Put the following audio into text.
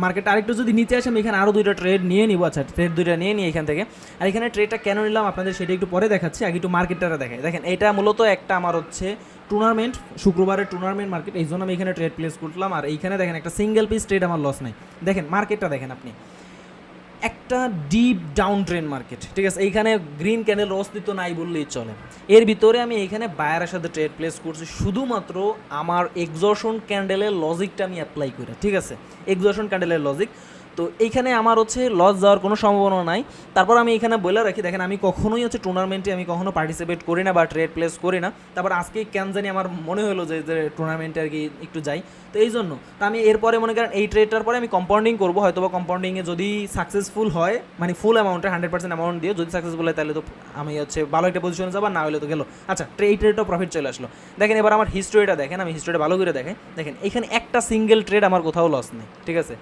মার্কেটটা আরেকটু যদি নিচে আসে আমি এখানে আরও 2টা ট্রেড নিয়ে নিব। আচ্ছা, ট্রেড 2টা নিয়ে নিই এখান থেকে। আর এখানে ট্রেডটা কেন নিলাম আপনাদের সেটা একটু পরে দেখাচ্ছি, আগে একটু মার্কেটটা দেখেন। দেখেন এটা মূলত একটা আমার হচ্ছে টুর্নামেন্ট, শুক্রবারের টুর্নামেন্ট মার্কেট, এই জন্য আমি এখানে ট্রেড প্লেস করলাম। আর এইখানে দেখেন একটা সিঙ্গেল পিস ট্রেড আমার লস নাই। দেখেন মার্কেটটা দেখেন আপনি, একটা ডিপ ডাউন ট্রেন মার্কেট, ঠিক আছে। এইখানে গ্রিন ক্যান্ডেল অস্তিত্ব নাই বললেই চলে। এর ভিতরে আমি এইখানে বায়ারের সাথে ট্রেড প্লেস করছি শুধুমাত্র আমার এক্সজশন ক্যান্ডেলের লজিকটা আমি অ্যাপ্লাই করে, ঠিক আছে, এক্সজশন ক্যান্ডেলের লজিক। তো এইখানে আমার হচ্ছে লস যাওয়ার কোনো সম্ভাবনা নাই। তারপর আমি এখানে বলে রাখি, দেখেন আমি কখনোই হচ্ছে টুর্নামেন্টে আমি কখনো পার্টিসিপেট করি না বা ট্রেড প্লেস করি না। তারপর আজকে কেন জানি আমার মনে হলো যে টুর্নামেন্টে আর কি একটু যাই, তো এই জন্য তো আমি এরপরে মনে করেন এই ট্রেডটার পরে আমি কম্পাউন্ডিং করবো, হয়তো বা কম্পাউন্ডিংয়ে যদি সাকসেসফুল হয়, মানে ফুল অ্যামাউন্টে 100% অ্যামাউন্ট দিয়ে যদি সাকসেসফুল হয় তাহলে তো আমি হচ্ছে ভালো একটা পজিশনে যাবো, না হলে তো গেলো। আচ্ছা, এই ট্রেডটাও প্রফিট চলে আসলো। দেখেন এবার আমার হিস্টোরিটা দেখেন, আমি হিস্টোরিটা ভালো করে দেখেন। দেখেন এখানে একটা সিঙ্গেল ট্রেড আমার কোথাও লস নেই, ঠিক আছে।